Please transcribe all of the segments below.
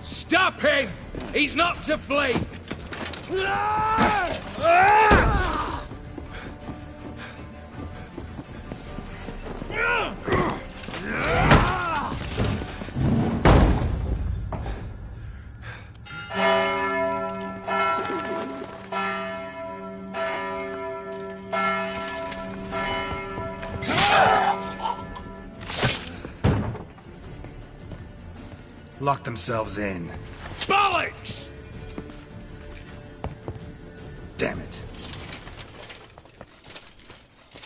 Stop him! He's not to flee! Lock themselves in. Bollocks! Damn it.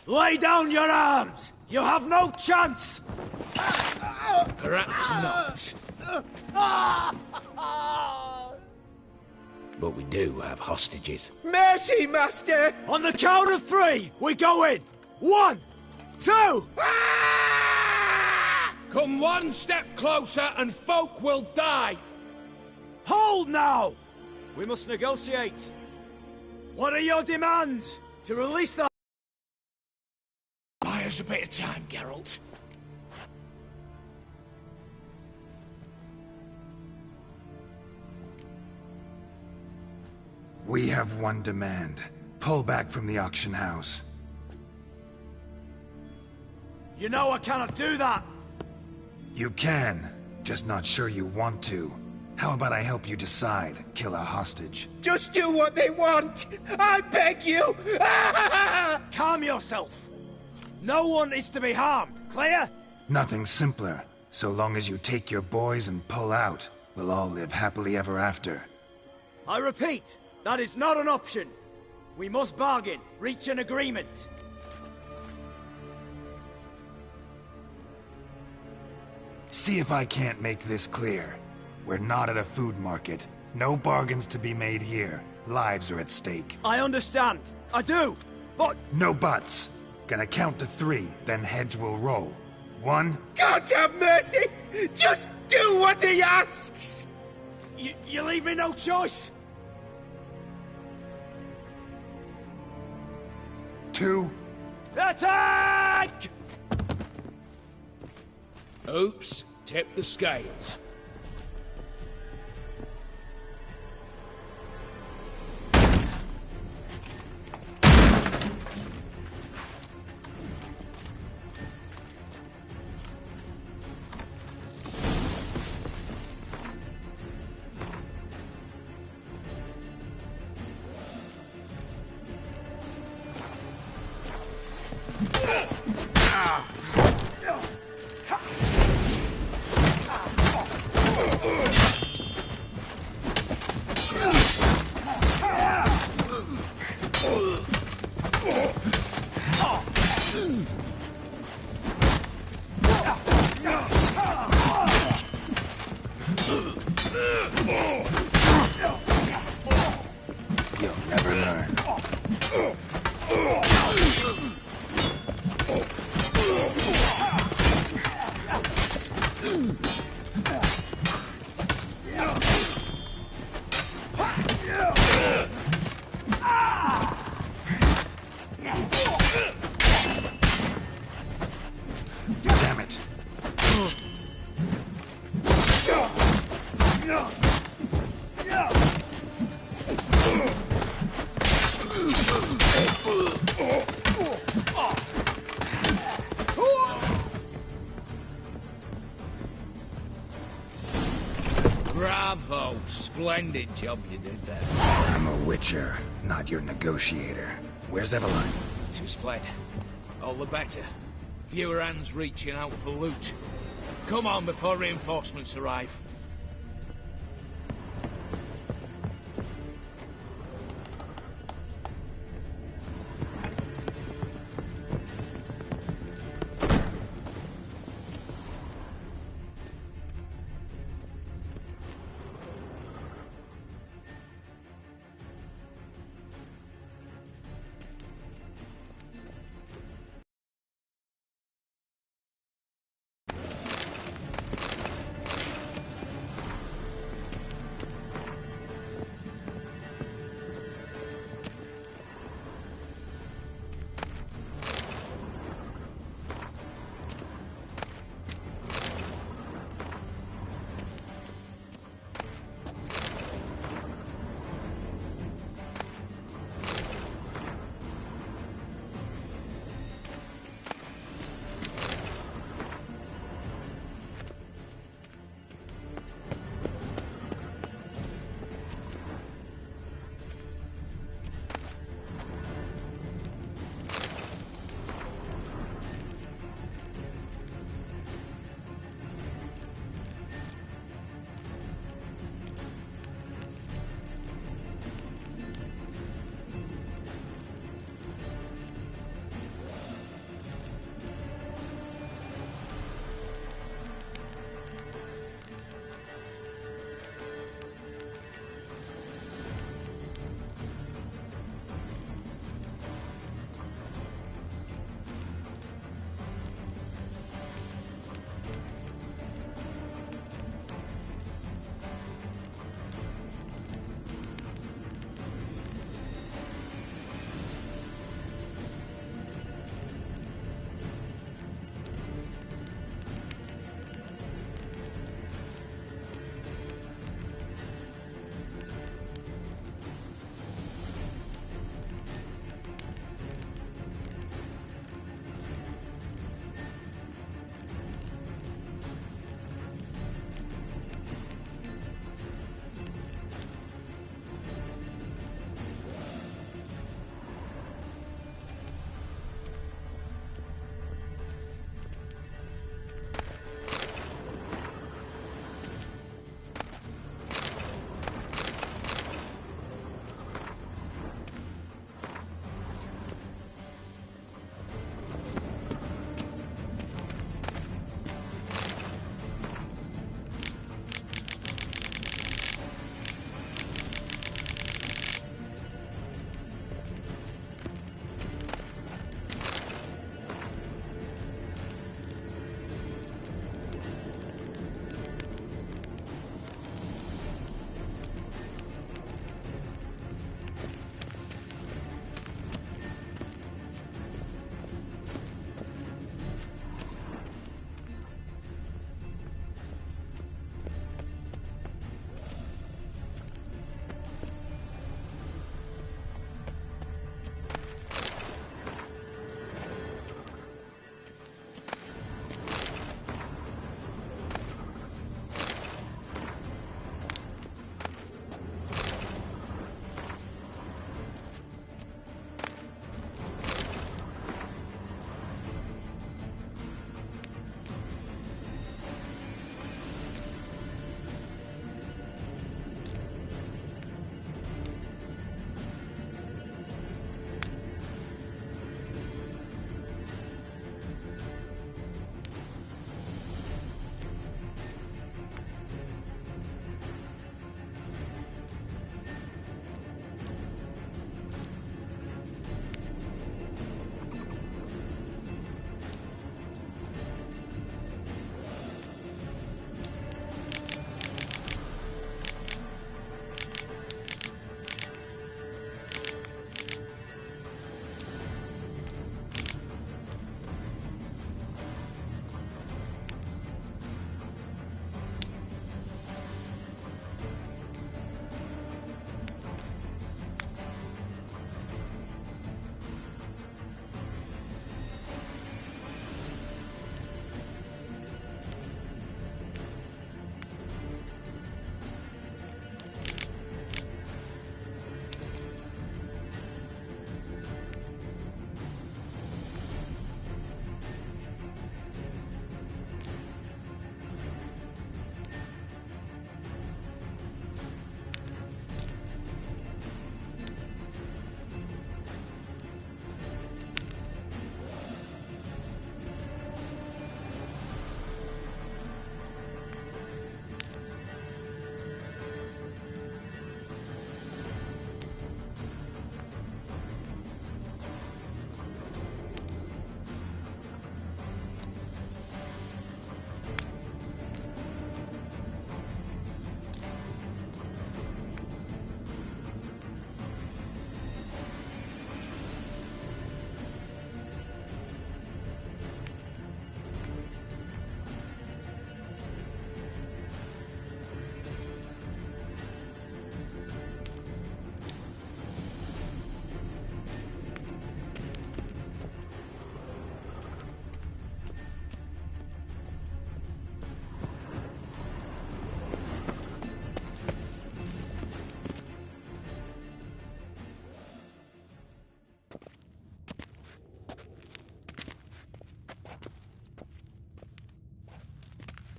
Lay down your arms! You have no chance! Perhaps not. But we do have hostages. Mercy, Master! On the count of 3, we go in! 1, 2! Come one step closer and folk will die! Hold now! We must negotiate. What are your demands? To release the... Buy us a bit of time, Geralt. We have one demand. Pull back from the auction house. You know I cannot do that! You can, just not sure you want to. How about I help you decide, kill a hostage? Just do what they want! I beg you! Calm yourself! No one is to be harmed, clear? Nothing simpler. So long as you take your boys and pull out, we'll all live happily ever after. I repeat, that is not an option. We must bargain, reach an agreement. See if I can't make this clear. We're not at a food market. No bargains to be made here. Lives are at stake. I understand. I do. But... No buts. Gonna count to 3, then heads will roll. 1... God have mercy! Just do what he asks! You leave me no choice! 2... Attack! Oops, tip the scales. You'll never learn. Damn it. Bravo! Splendid job you did there. I'm a witcher, not your negotiator. Where's Eveline? She's fled. All the better. Fewer hands reaching out for loot. Come on before reinforcements arrive.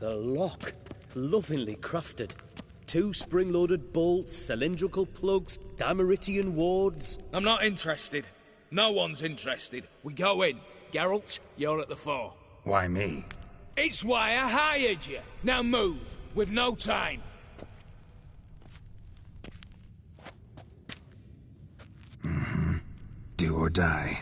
The lock. Lovingly crafted. 2 spring-loaded bolts, cylindrical plugs, Dimeritian wards. I'm not interested. No one's interested. We go in. Geralt, you're at the fore. Why me? It's why I hired you. Now move. We've no time. Do or die.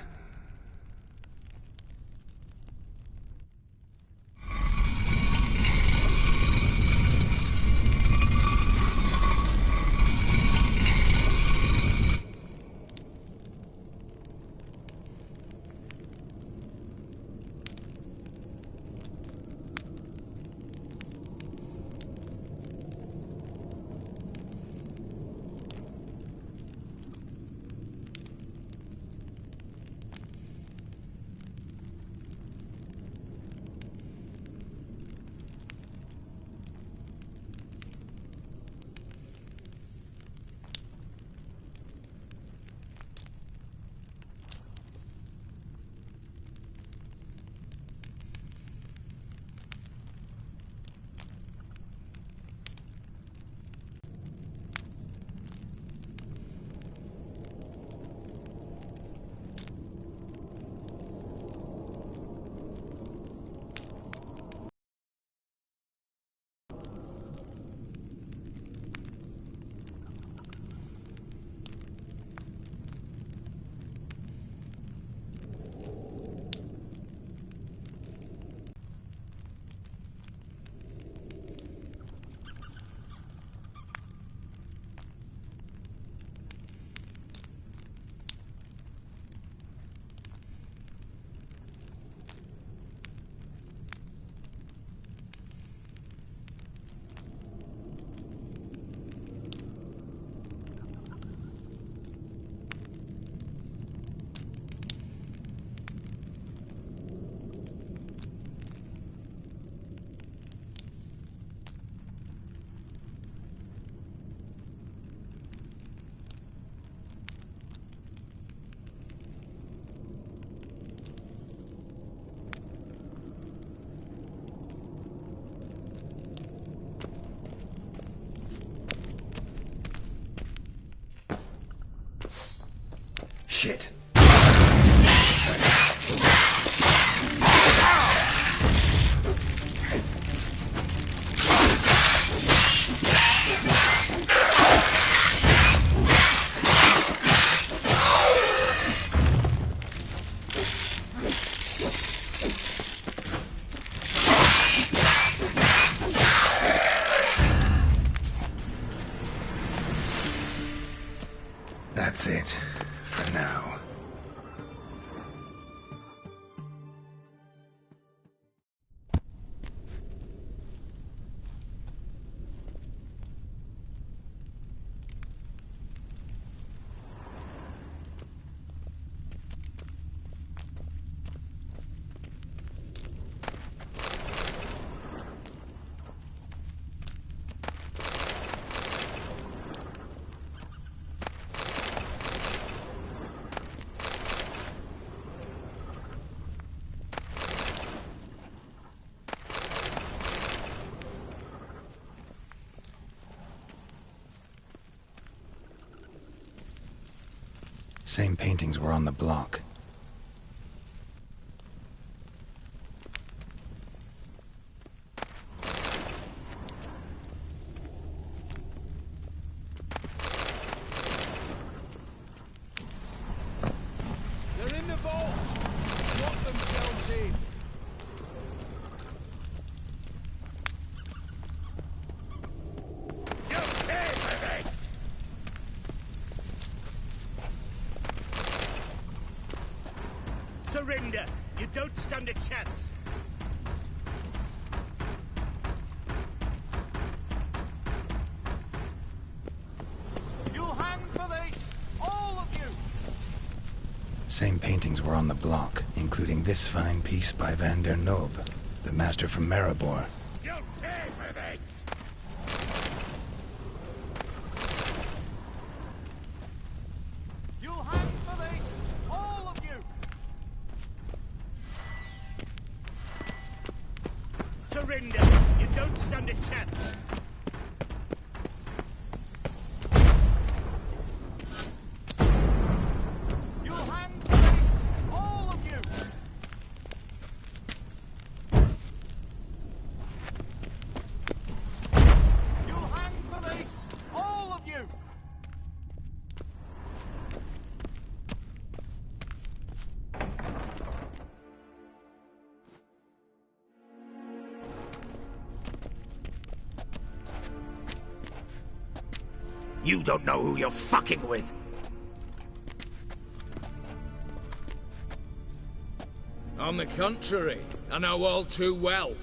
Shit. That's it, for now. Same paintings were on the block. They're in the vault! Lock themselves in! You pay for this! Surrender! You don't stand a chance! You'll hang for this! All of you! Same paintings were on the block, including this fine piece by Van der Nob, the master from Maribor. You'll pay for this! You'll hang for this! All of you! Surrender! You don't stand a chance. You'll hang for this, all of you. You'll hang for this, all of you. You don't know who you're fucking with. On the contrary, I know all too well.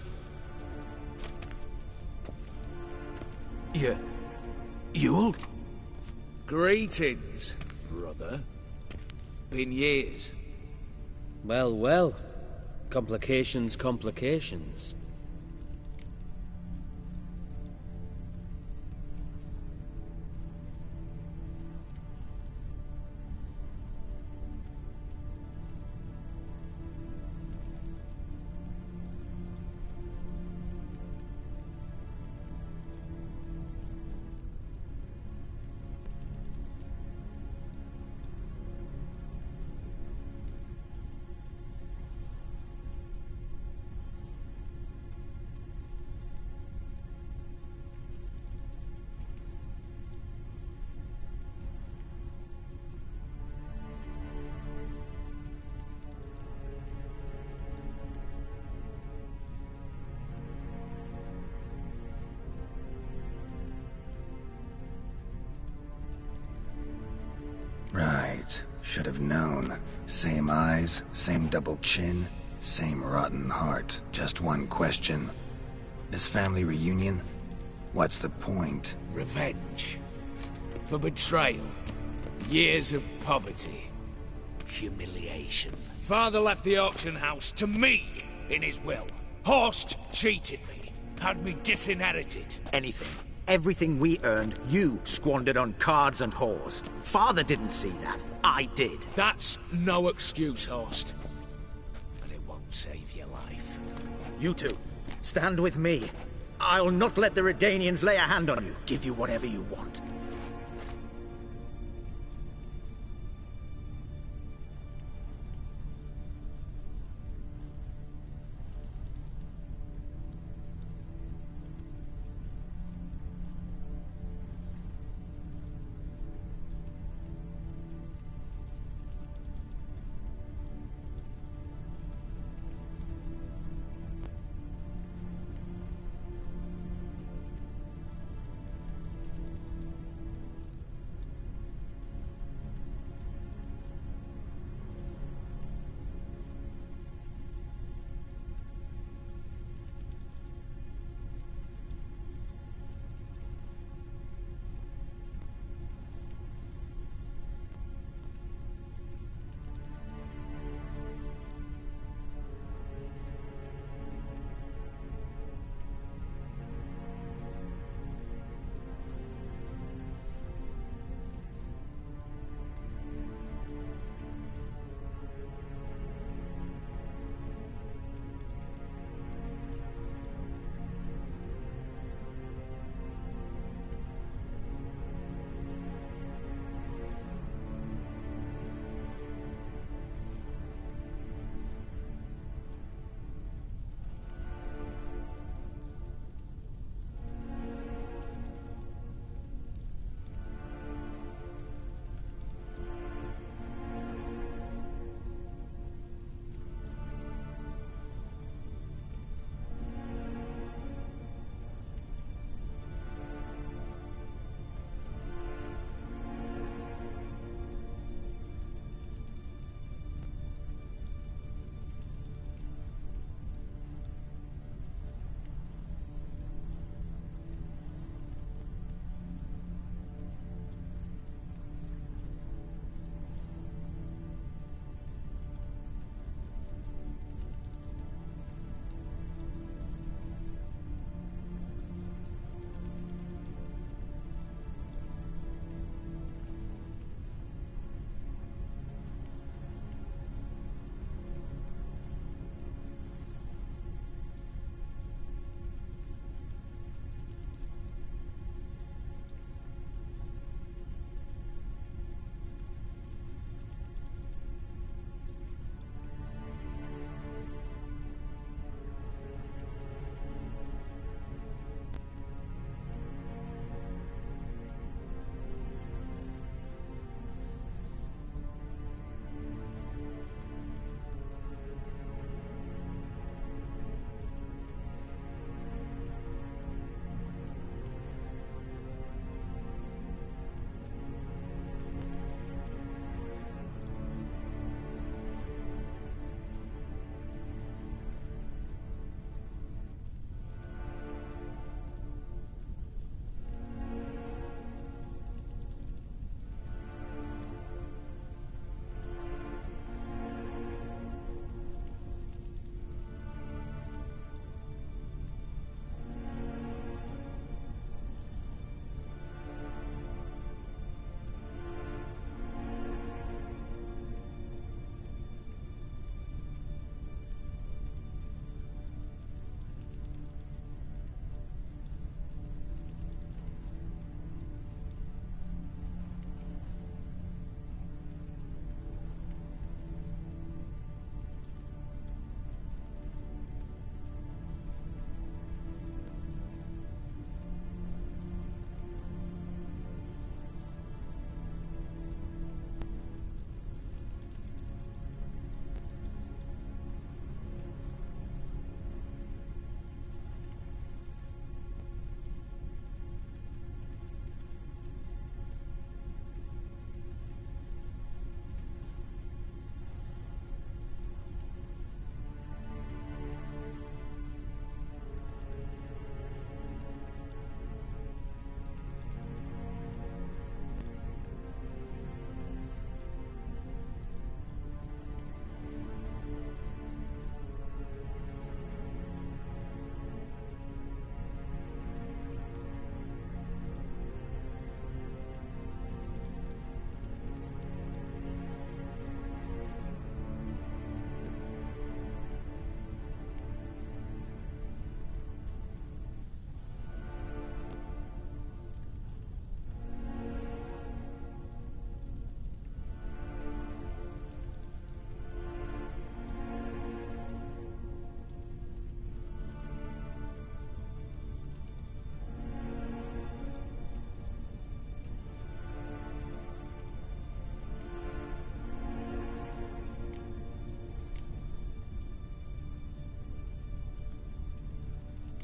Ewald? Greetings, brother. Been years. Well, well. Complications, complications. Right. Should have known. Same eyes, same double chin, same rotten heart. Just one question. This family reunion? What's the point? Revenge. For betrayal. Years of poverty. Humiliation. Father left the auction house to me in his will. Horst cheated me. Had me disinherited. Anything. Everything we earned, you squandered on cards and whores. Father didn't see that. I did. That's no excuse, Horst. But it won't save your life. You two, stand with me. I'll not let the Redanians lay a hand on you. Give you whatever you want.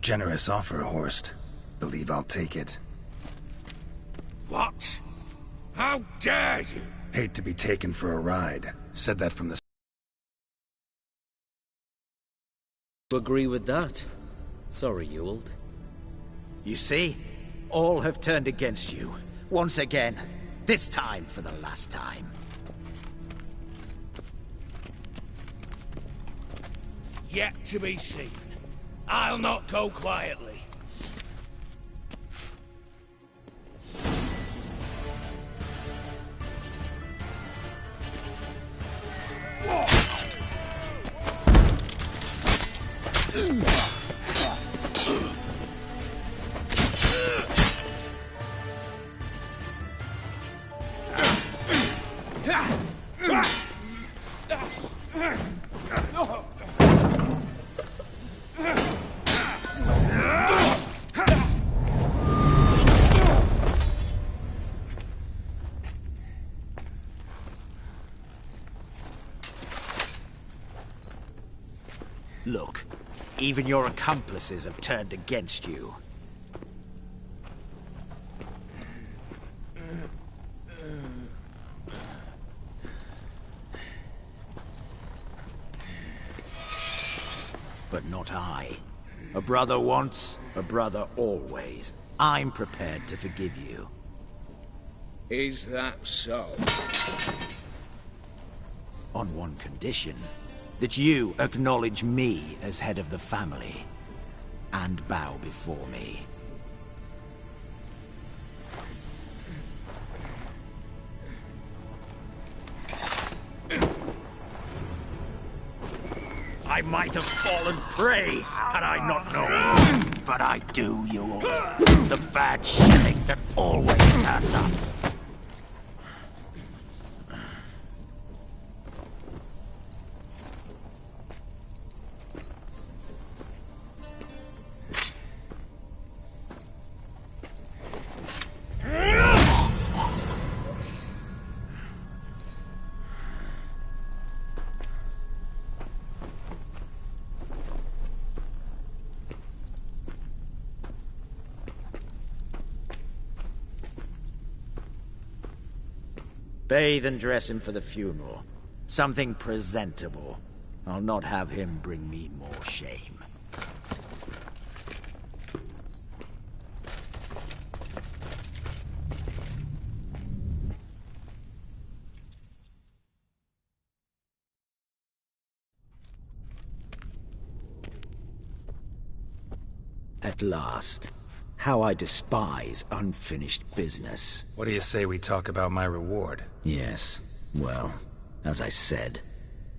Generous offer, Horst. Believe I'll take it. What? How dare you? Hate to be taken for a ride. Said that from the... Agree with that. Sorry, Ewald. You see? All have turned against you. Once again. This time for the last time. Yet to be seen. I'll not go quietly. Look, even your accomplices have turned against you. But not I. A brother once, a brother always. I'm prepared to forgive you. Is that so? On one condition. That you acknowledge me as head of the family. And bow before me. I might have fallen prey had I not known. But I do, you all. The bad shilling that always turns up. Bathe and dress him for the funeral. Something presentable. I'll not have him bring me more shame. At last. How I despise unfinished business. What do you say we talk about my reward? Yes. Well, as I said,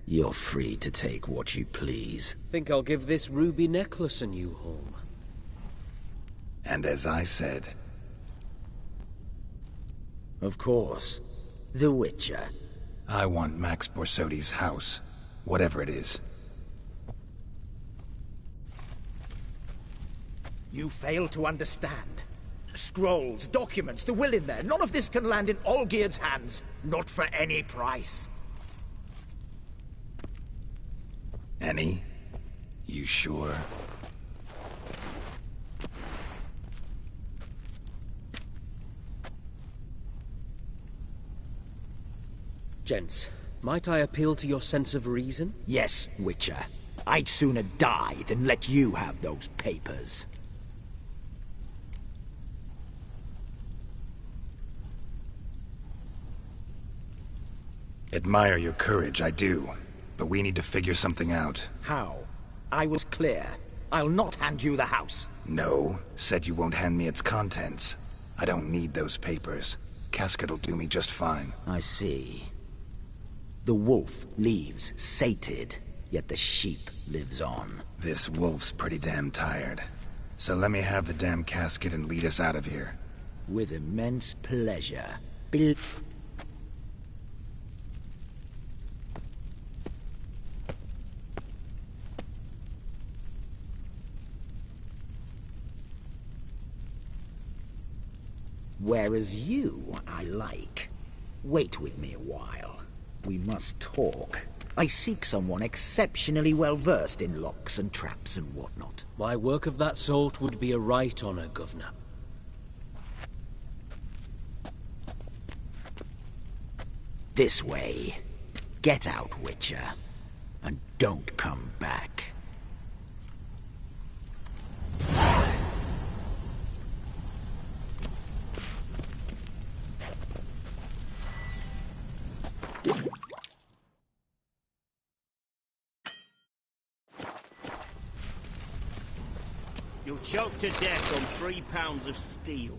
you're free to take what you please. Think I'll give this ruby necklace a new home. And as I said... Of course. The Witcher. I want Max Borsodi's house. Whatever it is. You fail to understand. Scrolls, documents, the will in there. None of this can land in Olgierd's hands. Not for any price. Any? You sure? Gents, might I appeal to your sense of reason? Yes, Witcher. I'd sooner die than let you have those papers. Admire your courage, I do. But we need to figure something out. How? I was clear. I'll not hand you the house. No. Said you won't hand me its contents. I don't need those papers. Casket'll do me just fine. I see. The wolf leaves sated, yet the sheep lives on. This wolf's pretty damn tired. So let me have the damn casket and lead us out of here. With immense pleasure. Whereas you, I like. Wait with me a while. We must talk. I seek someone exceptionally well versed in locks and traps and whatnot. My work of that sort would be a right honor, Governor. This way. Get out, Witcher. And don't come back. You'll choke to death on 3 pounds of steel.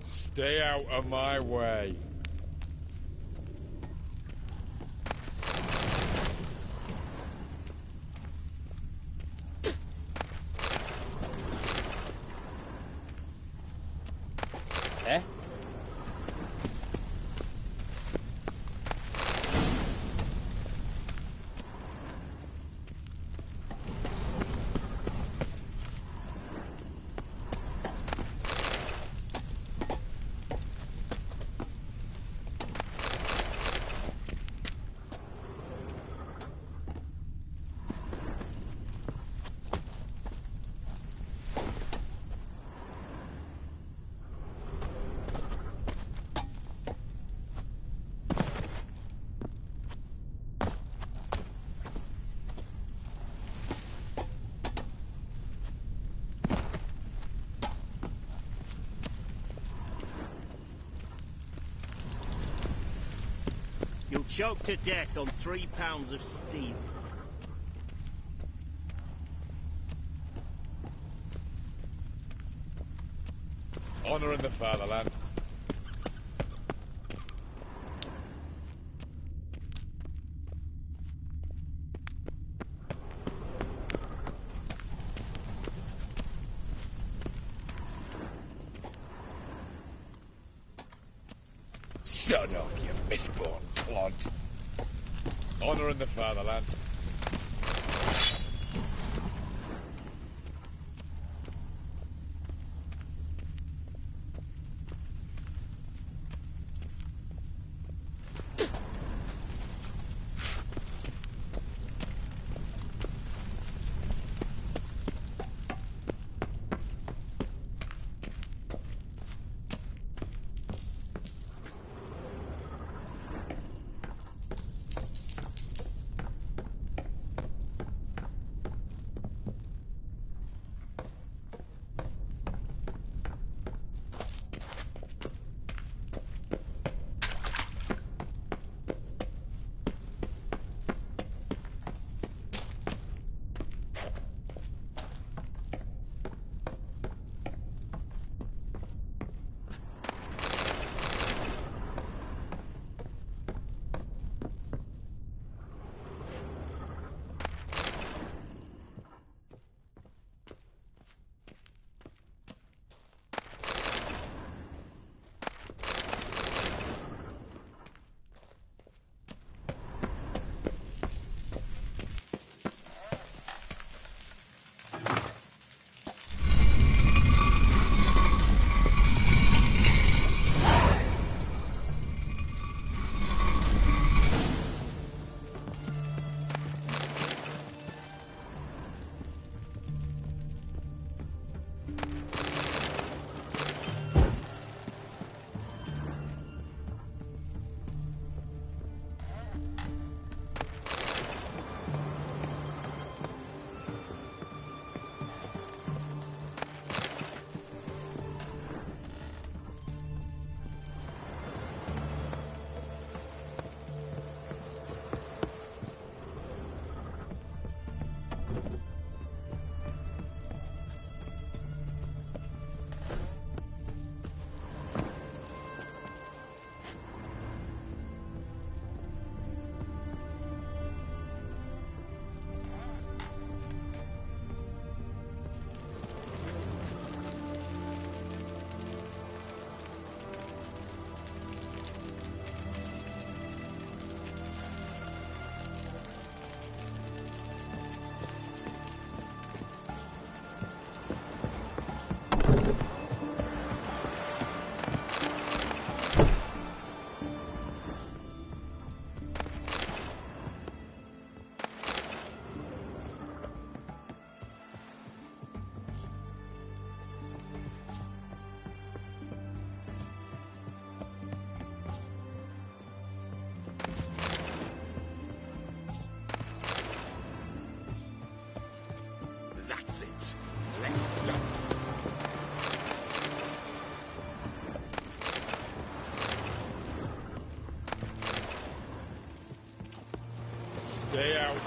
Stay out of my way. Eh? You'll choke to death on 3 pounds of steel. Honor in the fatherland. Son of you misborn clod. Honor in the fatherland. That's it. Let's dance. Stay out.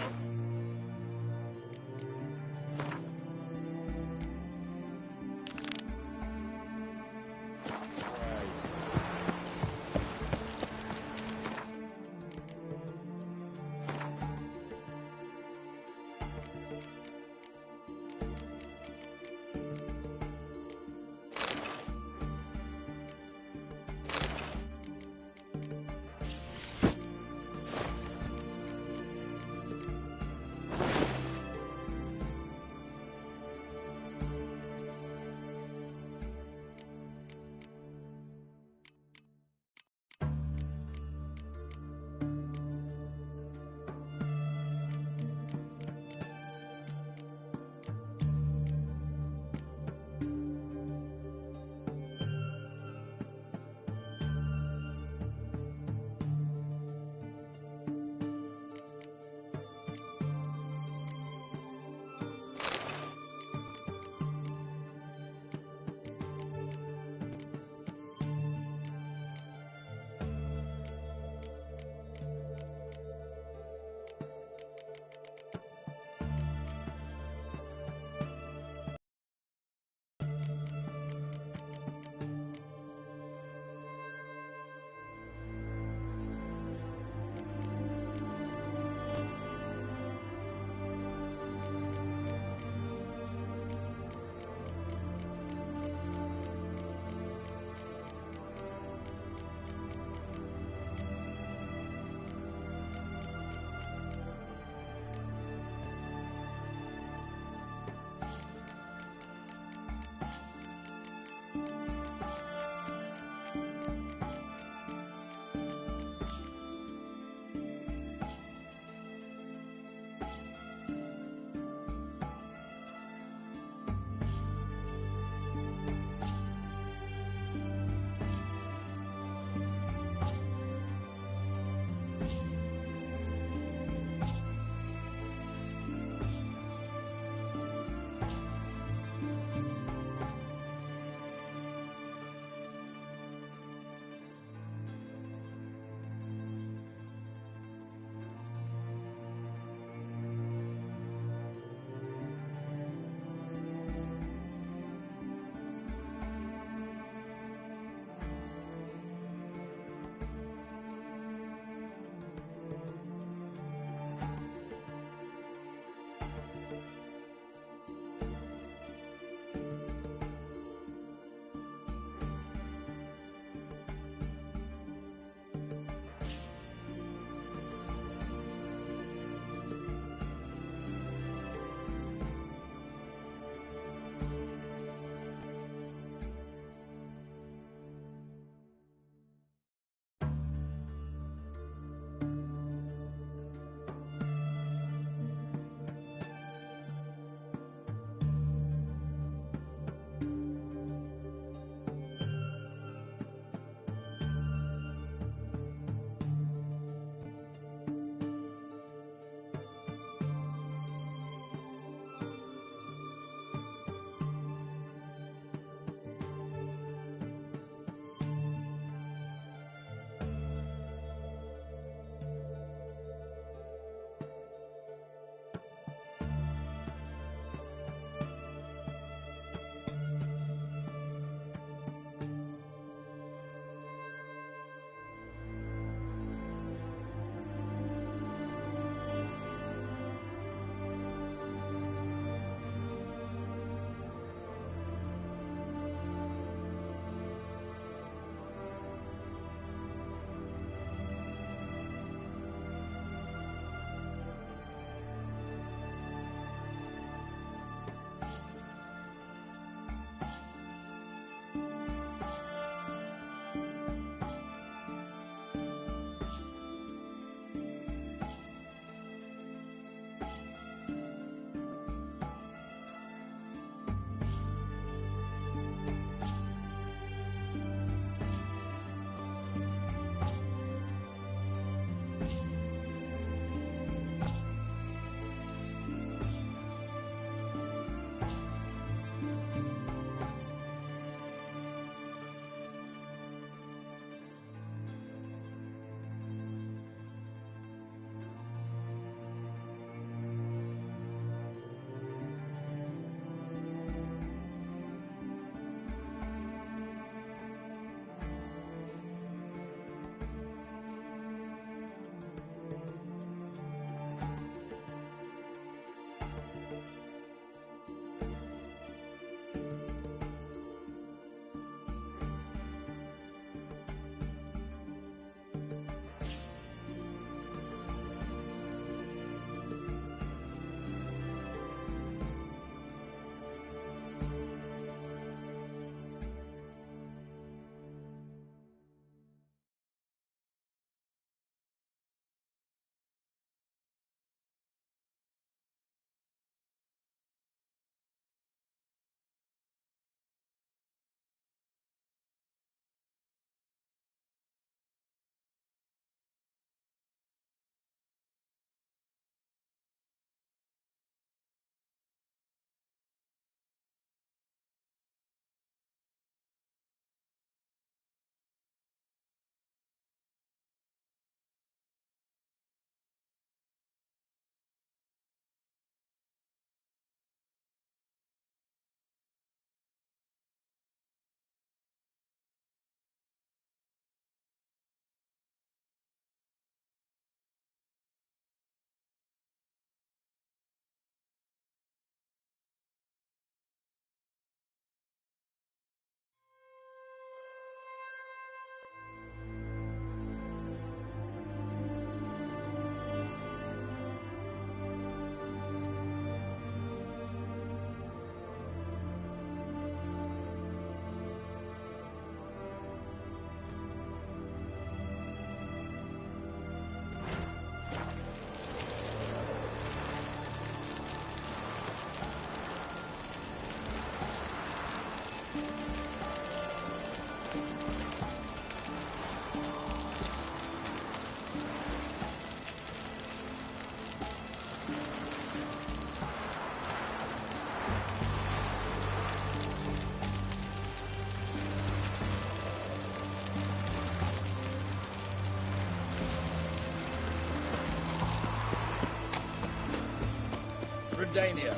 Redania.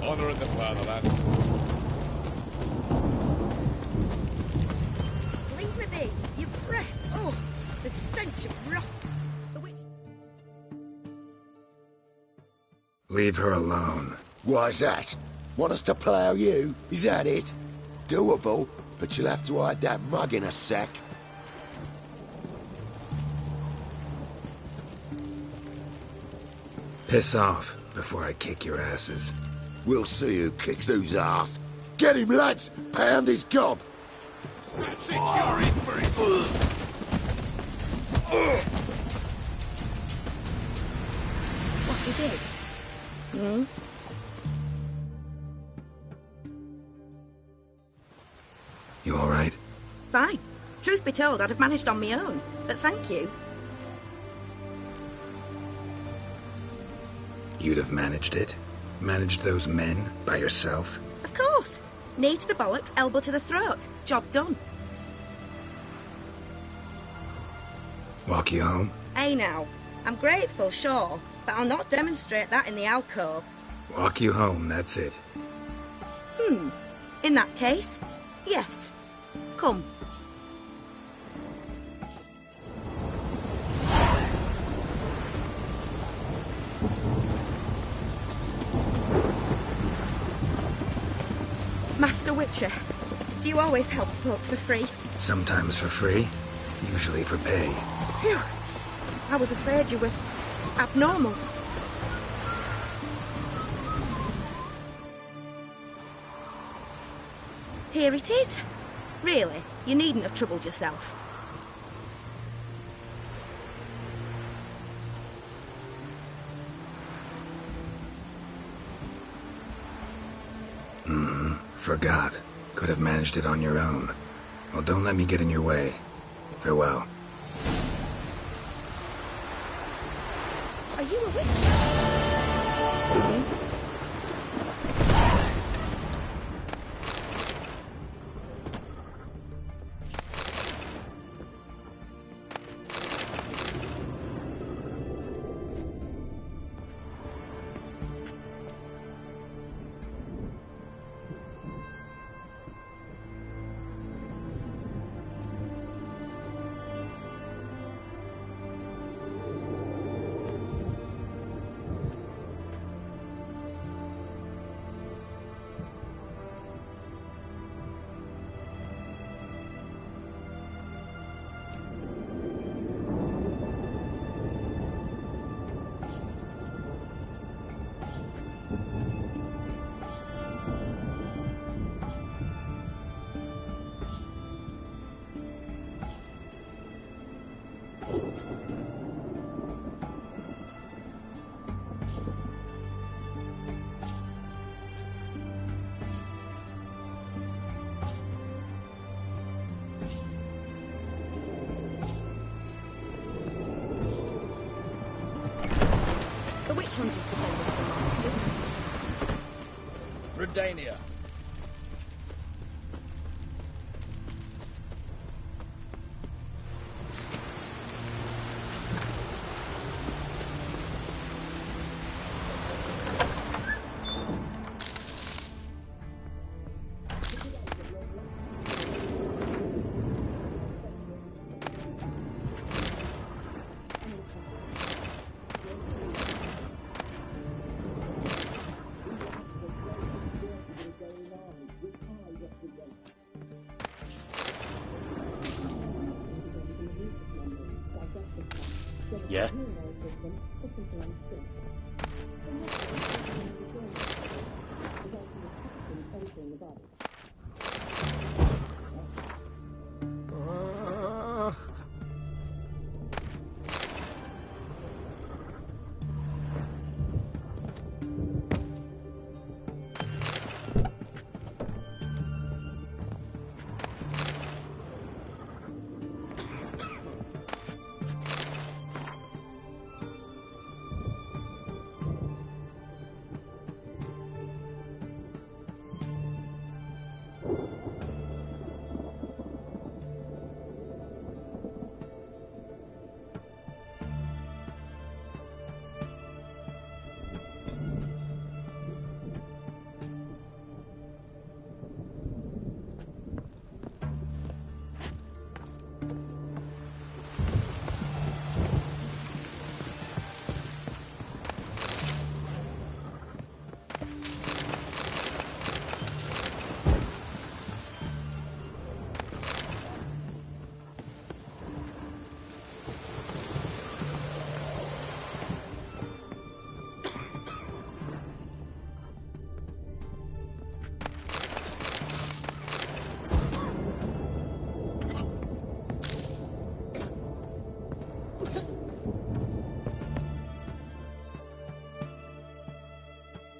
Honor in the fatherland. Leave me be. Your breath. Oh, the stench of rot. The witch. Leave her alone. Why's that? Want us to plough you? Is that it? Doable, but you'll have to hide that mug in a sec. Piss off before I kick your asses. We'll see who kicks whose ass. Get him, lads! Pound his gob! That's it, you're in for it! What is it? Hmm? You alright? Fine. Truth be told, I'd have managed on my own. But thank you. You'd have managed it? Managed those men by yourself? Of course. Knee to the bollocks, elbow to the throat. Job done. Walk you home? Hey now. I'm grateful, sure. But I'll not demonstrate that in the alcove. Walk you home, that's it. In that case, yes. Come. Master Witcher, do you always help folk for free? Sometimes for free, usually for pay. Phew. I was afraid you were abnormal. Here it is. Really, you needn't have troubled yourself. Forgot. Could have managed it on your own. Well, don't let me get in your way. Farewell. Are you a witch? The witch hunters defend us from monsters. Redania. Yeah?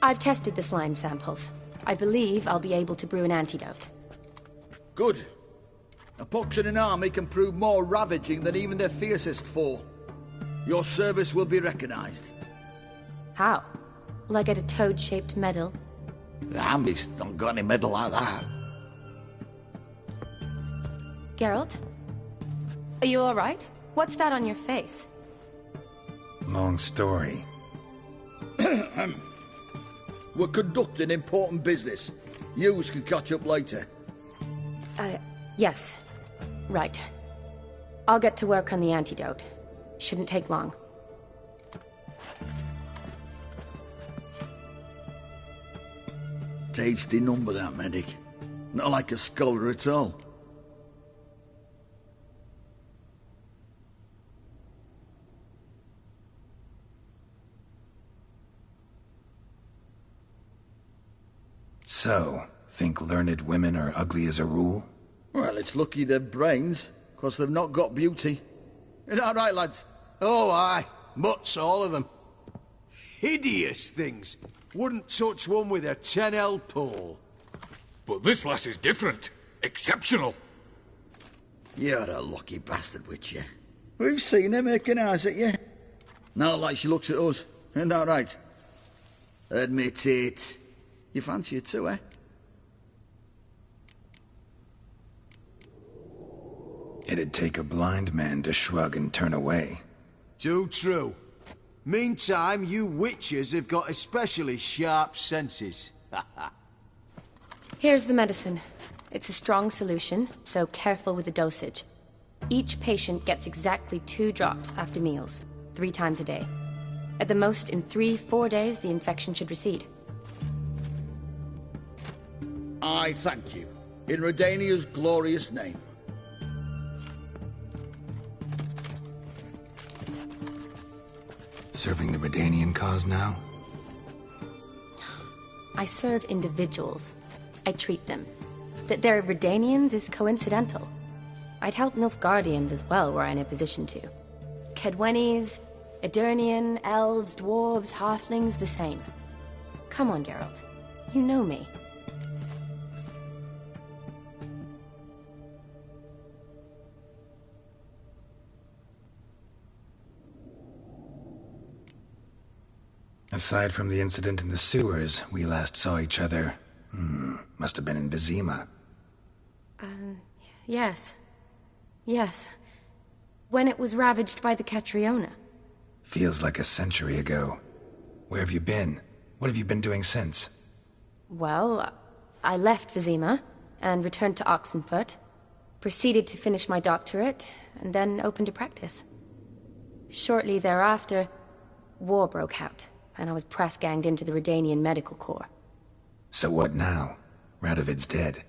I've tested the slime samples. I believe I'll be able to brew an antidote. Good. A pox in an army can prove more ravaging than even their fiercest foe. Your service will be recognized. How? Will I get a toad-shaped medal? The Hambies don't got any medal like that. Geralt? Are you alright? What's that on your face? Long story. We're conducting important business. Yous can catch up later. Yes. Right. I'll get to work on the antidote. Shouldn't take long. Tasty number, that medic. Not like a scholar at all. So, think learned women are ugly as a rule? Well, it's lucky they've brains, 'cause they've not got beauty. Is that right, lads? Oh, aye. Mutts, all of them. Hideous things. Wouldn't touch one with a 10L pole. But this lass is different. Exceptional. You're a lucky bastard, witch, you. We've seen her making eyes at you. Not like she looks at us. Isn't that right? Admit it. You fancy her too, eh? It'd take a blind man to shrug and turn away. Too true. Meantime, you witches have got especially sharp senses. Here's the medicine. It's a strong solution, so careful with the dosage. Each patient gets exactly 2 drops after meals, 3 times a day. At the most, in 3-4 days, the infection should recede. I thank you. In Redania's glorious name. Serving the Redanian cause now? I serve individuals. I treat them. That they're Redanians is coincidental. I'd help Nilfgaardians as well were I in a position to. Kedwenis, Edirnian, elves, dwarves, halflings, the same. Come on, Geralt. You know me. Aside from the incident in the sewers, we last saw each other... must have been in Vizima. Yes. Yes. When it was ravaged by the Catriona. Feels like a century ago. Where have you been? What have you been doing since? Well, I left Vizima and returned to Oxenfurt, proceeded to finish my doctorate, and then opened a practice. Shortly thereafter, war broke out, and I was press-ganged into the Redanian Medical Corps. So what now? Radovid's dead.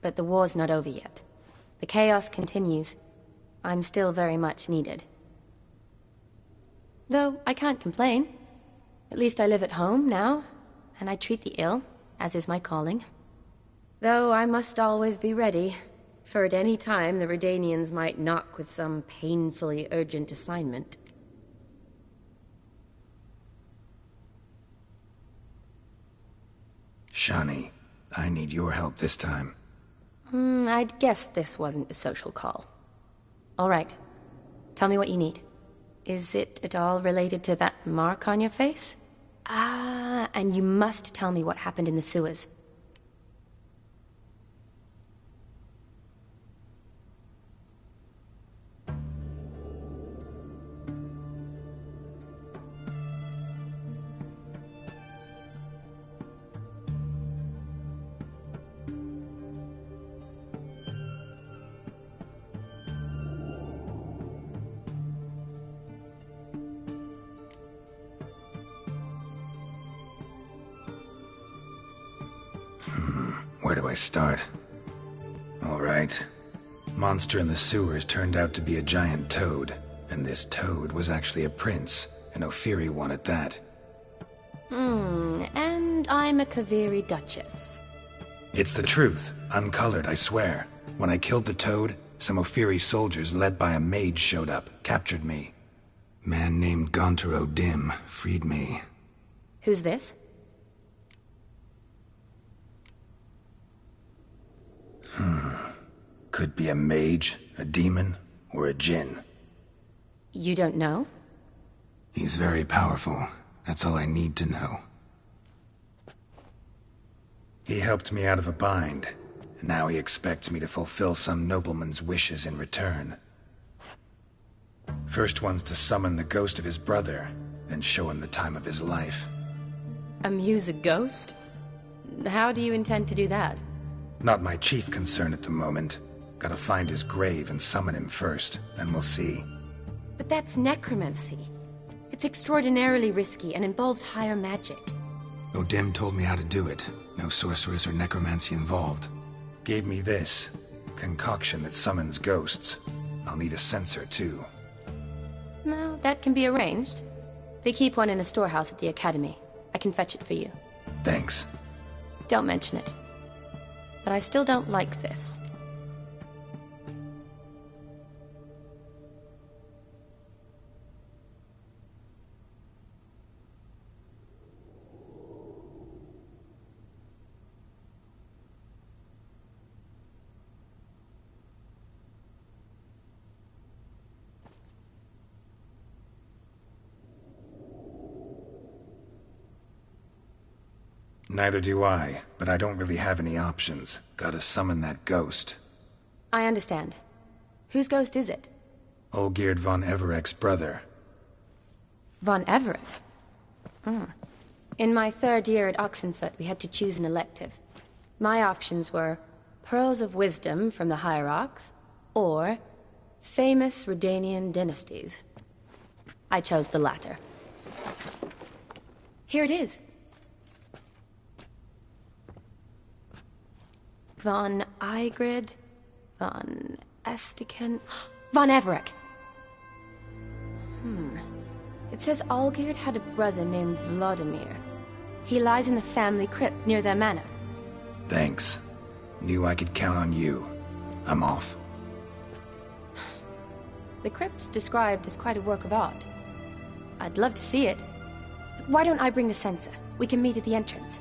But the war's not over yet. The chaos continues. I'm still very much needed. Though I can't complain. At least I live at home now, and I treat the ill, as is my calling. Though I must always be ready, for at any time the Redanians might knock with some painfully urgent assignment. Shani, I need your help this time. I'd guessed this wasn't a social call. All right. Tell me what you need. Is it at all related to that mark on your face? Ah, and you must tell me what happened in the sewers. Where do I start? All right. Monster in the sewers turned out to be a giant toad, and this toad was actually a prince, an Ophiri one at that. And I'm a Kaviri Duchess. It's the truth, uncolored, I swear. When I killed the toad, some Ophiri soldiers led by a mage showed up, captured me. Man named Gontaro Dim freed me. Who's this? Could be a mage, a demon, or a djinn. You don't know? He's very powerful. That's all I need to know. He helped me out of a bind, and now he expects me to fulfill some nobleman's wishes in return. First one's to summon the ghost of his brother, then show him the time of his life. Amuse a ghost? How do you intend to do that? Not my chief concern at the moment. Gotta find his grave and summon him first, then we'll see. But that's necromancy. It's extraordinarily risky and involves higher magic. O'Dim told me how to do it. No sorceress or necromancy involved. Gave me this concoction that summons ghosts. I'll need a censer too. Well, that can be arranged. They keep one in a storehouse at the academy. I can fetch it for you. Thanks. Don't mention it. But I still don't like this. Neither do I, but I don't really have any options. Gotta summon that ghost. I understand. Whose ghost is it? Olgierd von Everek's brother. Von Everek? In my third year at Oxenfoot, we had to choose an elective. My options were Pearls of Wisdom from the Hierarchs, or Famous Redanian Dynasties. I chose the latter. Here it is. Von Igrid, von Estiken, von Everek. It says Olgierd had a brother named Vladimir. He lies in the family crypt near their manor. Thanks. Knew I could count on you. I'm off. The crypt's described as quite a work of art. I'd love to see it. Why don't I bring the censer? We can meet at the entrance.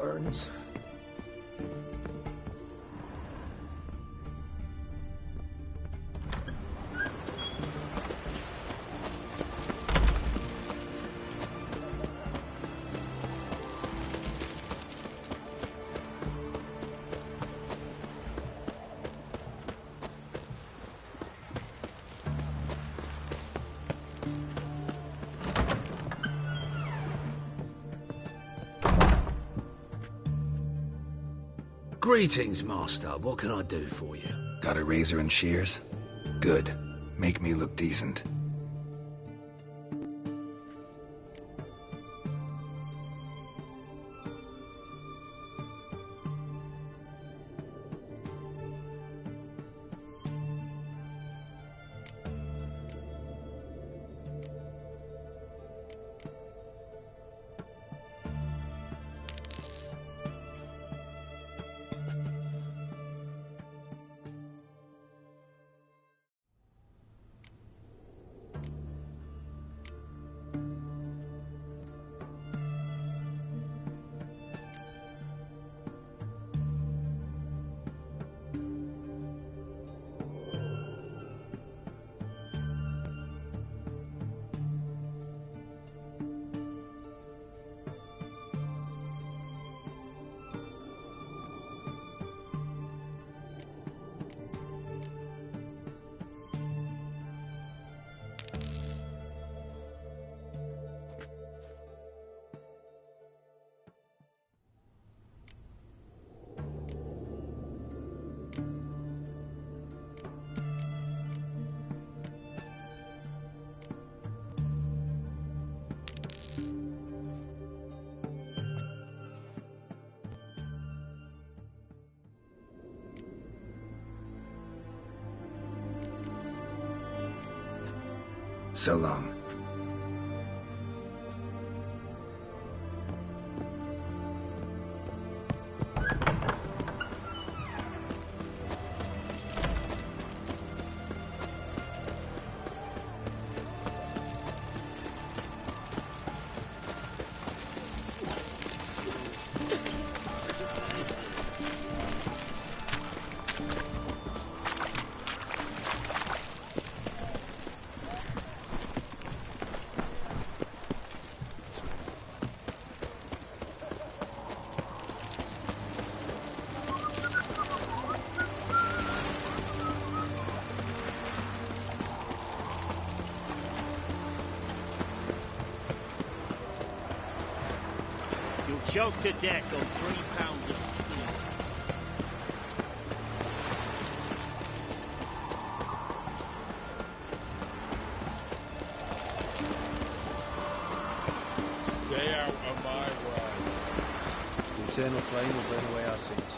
burns. Greetings, Master. What can I do for you? Got a razor and shears? Good. Make me look decent. So long. Choked to death on 3 pounds of steel. Stay out of my way. The eternal flame will burn away our sins.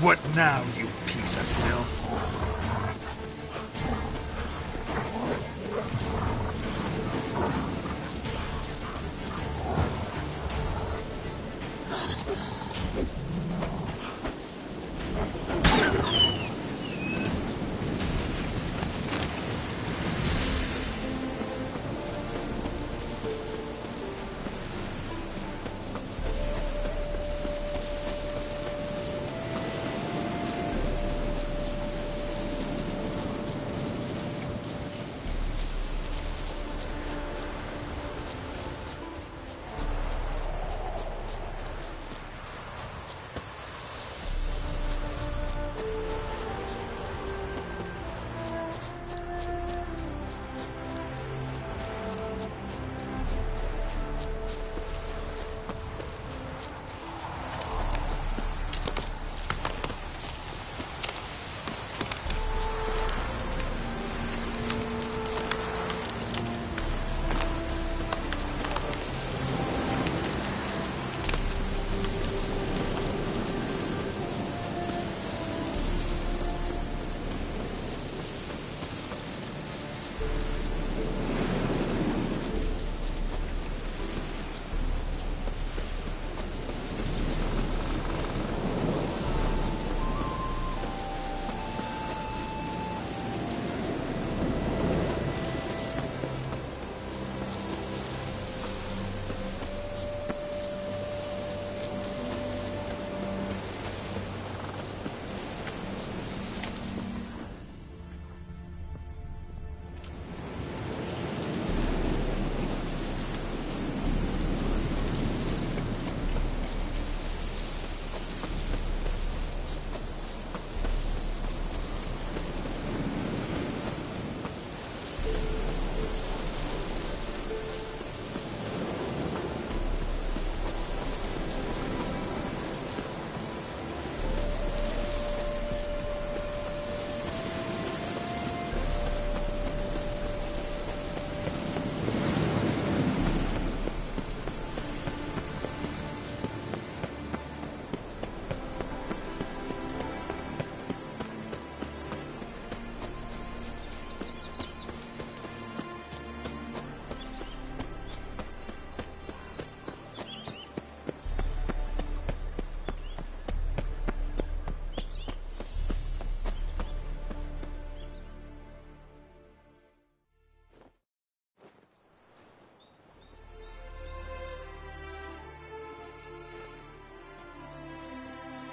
What now, you piece of filth?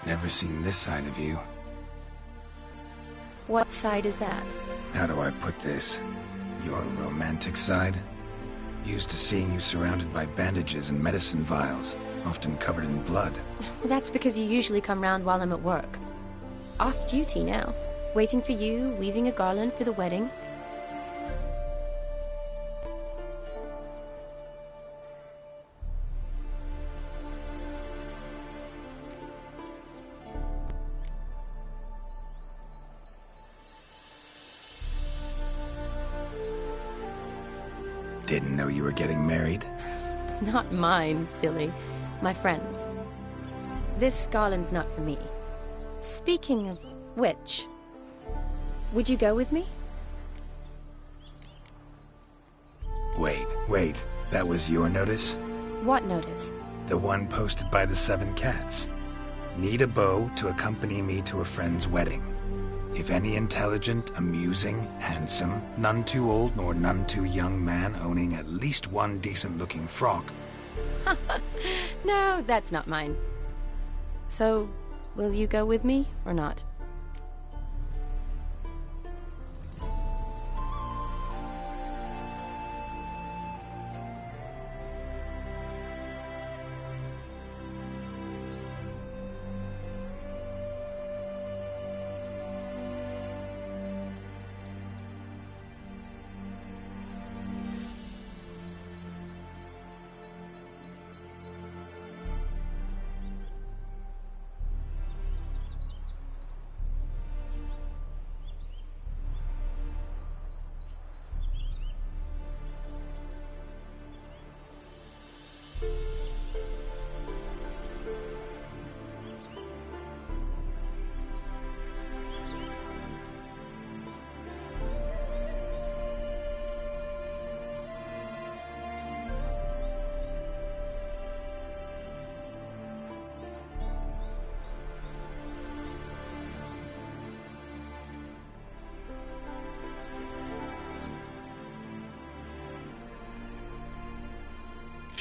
Never seen this side of you. What side is that? How do I put this? Your romantic side? Used to seeing you surrounded by bandages and medicine vials, often covered in blood. That's because you usually come round while I'm at work. Off duty now. Waiting for you, weaving a garland for the wedding. Didn't know you were getting married? Not mine, silly. My friend's. This garland's not for me. Speaking of which, would you go with me? Wait. That was your notice? What notice? The one posted by the Seven Cats. Need a beau to accompany me to a friend's wedding. If any intelligent, amusing, handsome, none too old nor none too young man owning at least one decent-looking frock. No, that's not mine. So, will you go with me, or not?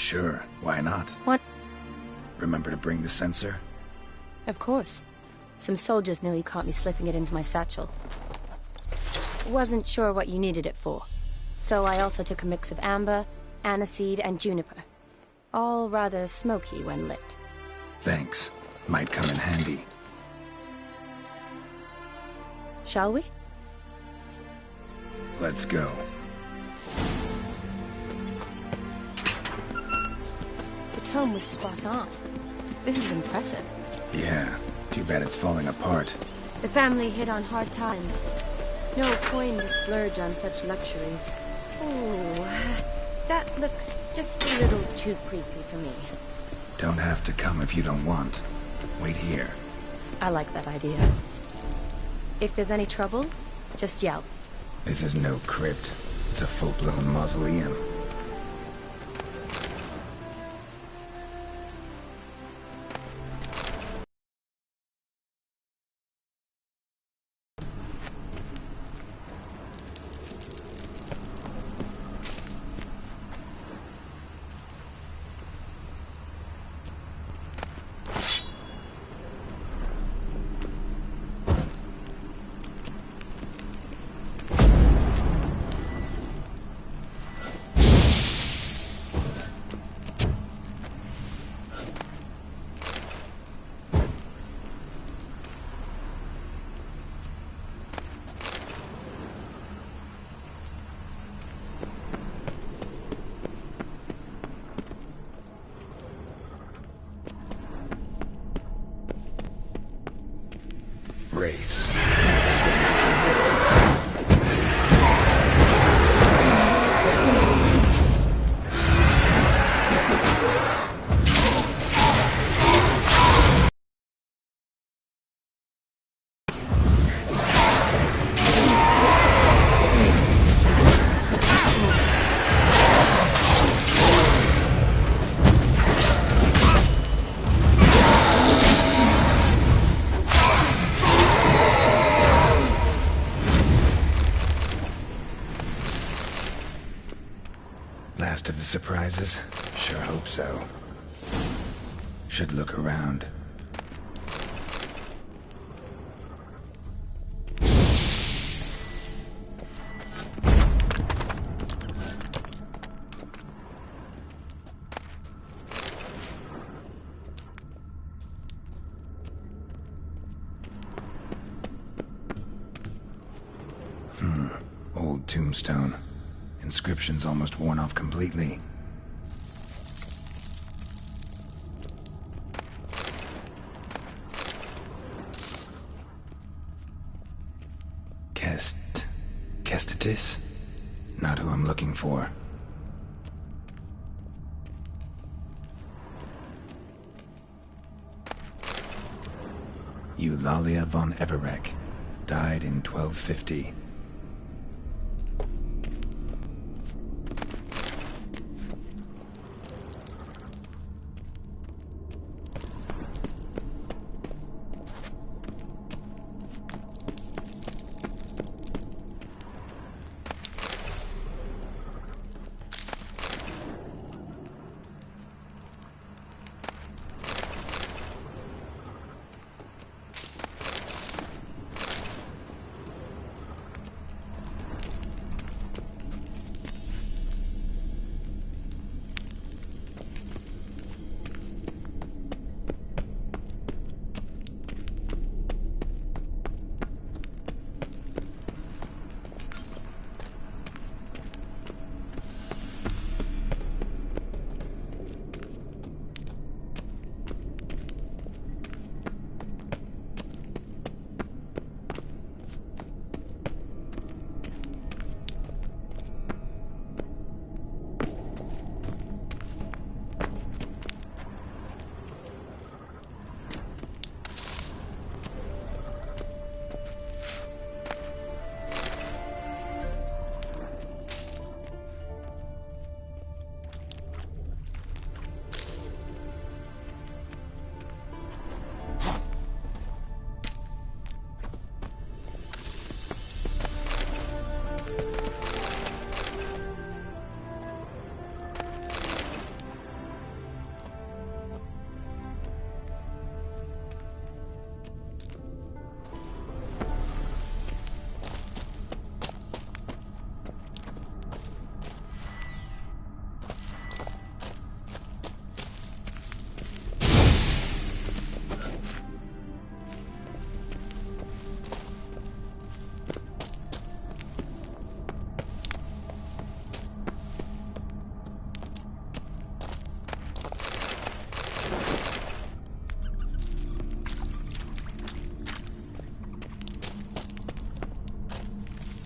Sure, why not? What? Remember to bring the sensor? Of course. Some soldiers nearly caught me slipping it into my satchel. Wasn't sure what you needed it for, so I also took a mix of amber, aniseed, and juniper. All rather smoky when lit. Thanks. Might come in handy. Shall we? Let's go. The tome was spot on. This is impressive. Yeah, too bad it's falling apart. The family hit on hard times. No coin to splurge on such luxuries. Ooh, that looks just a little too creepy for me. Don't have to come if you don't want. Wait here. I like that idea. If there's any trouble, just yell. This is no crypt. It's a full-blown mausoleum. Wraiths. Last of the surprises? Sure hope so. Should look around. Old tombstone. Inscription's almost worn off completely. Kestitis? Not who I'm looking for. Eulalia von Everec. Died in 1250.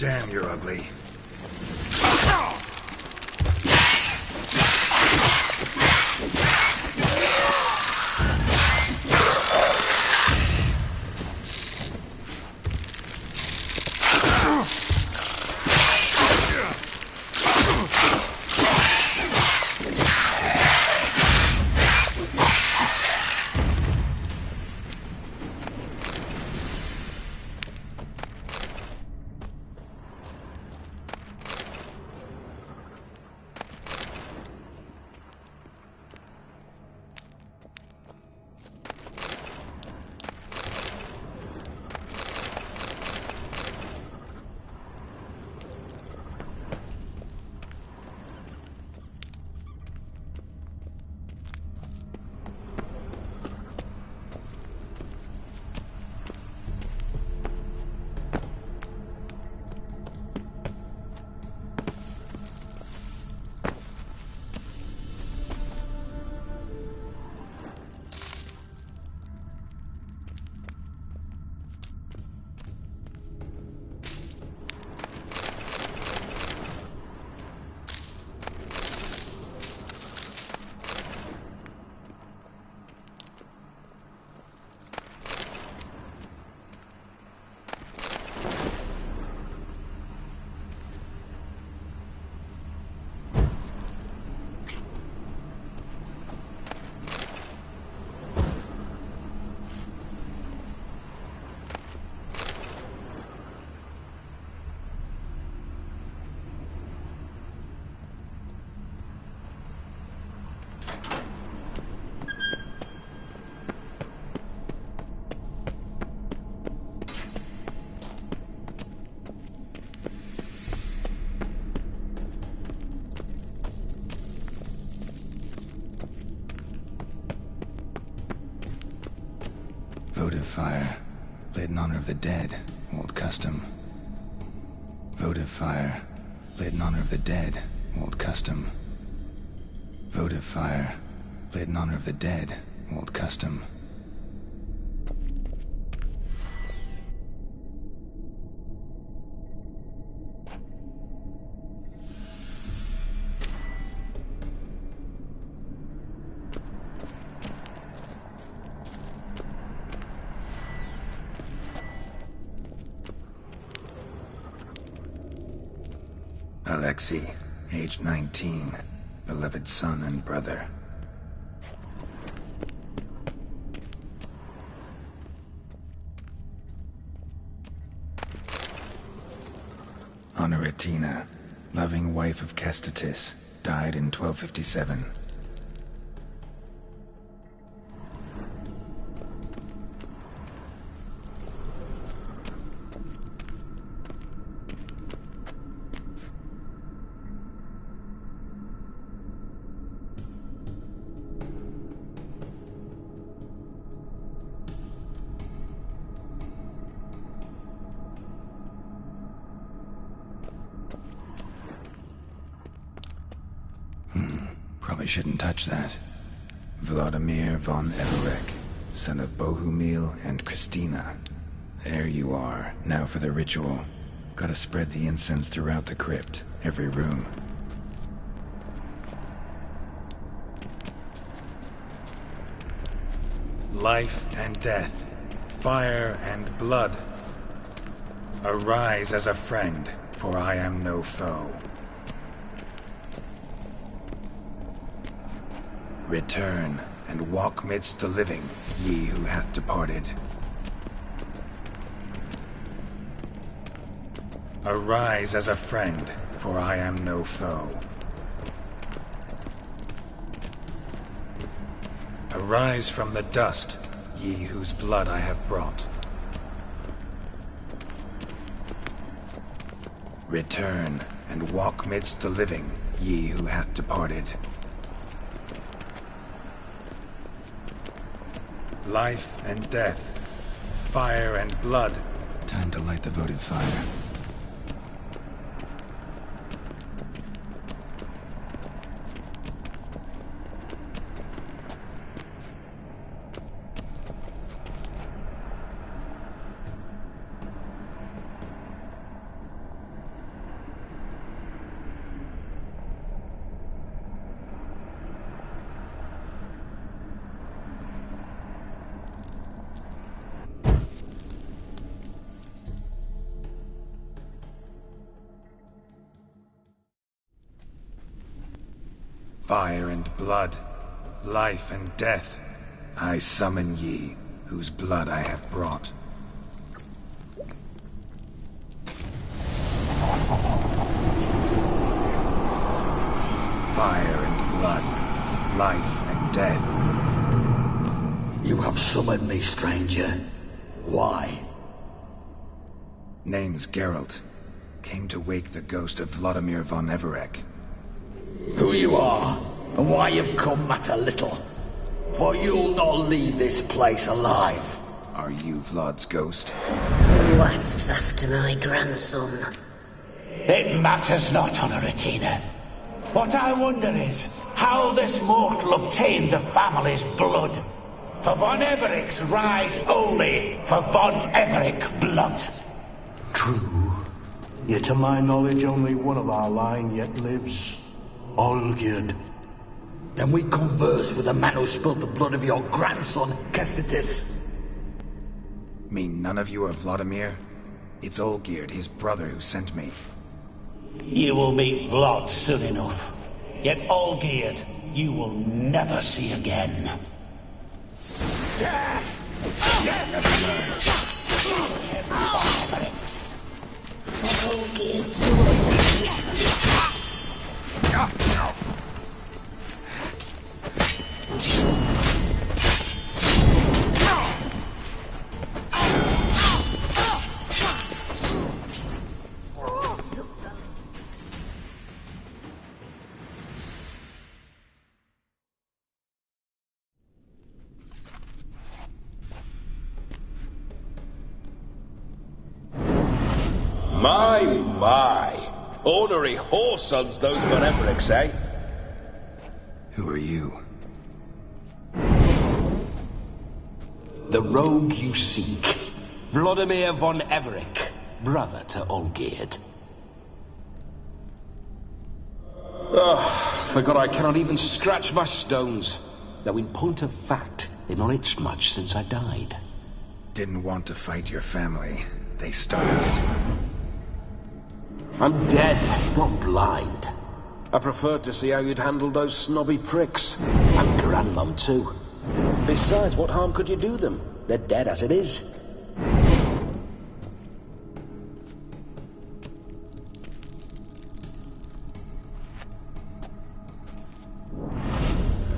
Damn, you're ugly. Votive fire, lit in honor of the dead, old custom. Votive fire, lit in honor of the dead, old custom. Votive fire, lit in honor of the dead, old custom. Alexei, age 19, beloved son and brother. Honoratina, loving wife of Kestatis, died in 1257. Probably shouldn't touch that. Vladimir von Everek, son of Bohumil and Christina. There you are. Now for the ritual. Gotta spread the incense throughout the crypt, every room. Life and death, fire and blood. Arise as a friend, for I am no foe. Return, and walk midst the living, ye who hath departed. Arise as a friend, for I am no foe. Arise from the dust, ye whose blood I have brought. Return, and walk midst the living, ye who hath departed. Life and death, fire and blood. Time to light the votive fire. Fire and blood, life and death, I summon ye, whose blood I have brought. Fire and blood, life and death. You have summoned me, stranger. Why? Name's Geralt. Came to wake the ghost of Vladimir von Everec. Who you are, and why you've come matter little. For you'll not leave this place alive. Are you Vlad's ghost? Who asks after my grandson? It matters not, Honoratina. What I wonder is how this mortal obtained the family's blood. For von Everec's rise only for von Everec blood. True. Yet to my knowledge, only one of our line yet lives. Olgierd. Then we converse with the man who spilled the blood of your grandson, Kestetis. Mean none of you are Vladimir? It's Olgierd, his brother, who sent me. You will meet Vlad soon enough. Yet Olgierd, you will never see again. Death! My. Ornery whoresons those von Everecs, eh? Who are you? The rogue you seek. Vladimir von Everec, brother to Olgierd. Forgot I cannot even scratch my stones. Though in point of fact, they've not itched much since I died. Didn't want to fight your family. They started it. I'm dead, not blind. I preferred to see how you'd handle those snobby pricks. And Grandmum, too. Besides, what harm could you do them? They're dead as it is.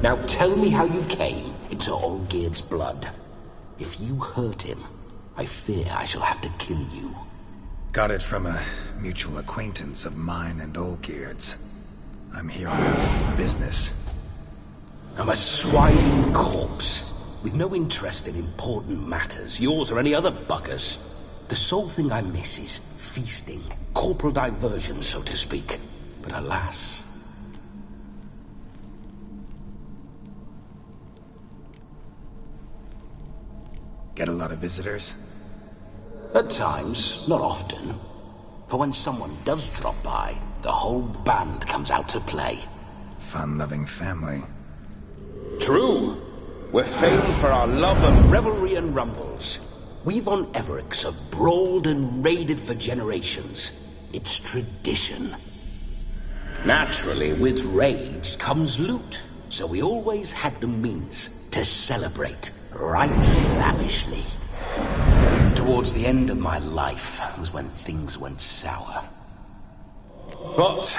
Now tell me how you came into Olgierd's blood. If you hurt him, I fear I shall have to kill you. Got it from a mutual acquaintance of mine and Olgierd's. I'm here on business. I'm a swiding corpse, with no interest in important matters, yours or any other buggers. The sole thing I miss is feasting, corporal diversion, so to speak. But alas... Get a lot of visitors? At times, not often. For when someone does drop by, the whole band comes out to play. Fun-loving family. True. We're famed for our love of revelry and rumbles. We von Everecs have brawled and raided for generations. It's tradition. Naturally, with raids comes loot, so we always had the means to celebrate right lavishly. Towards the end of my life was when things went sour. But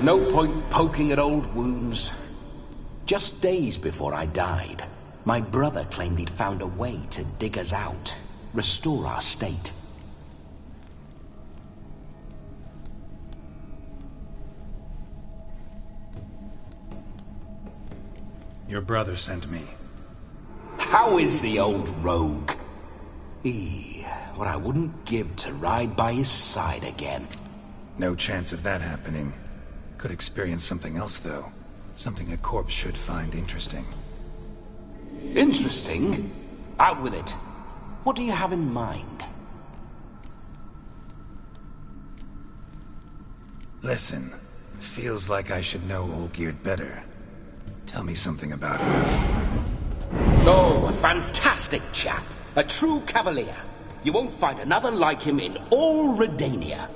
no point poking at old wounds. Just days before I died, my brother claimed he'd found a way to dig us out, restore our state. Your brother sent me. How is the old rogue? What I wouldn't give to ride by his side again. No chance of that happening. Could experience something else, though. Something a corpse should find interesting. Interesting? Out with it. What do you have in mind? Listen, feels like I should know Olgierd better. Tell me something about him. Oh, a fantastic chap. A true cavalier. You won't find another like him in all Redania.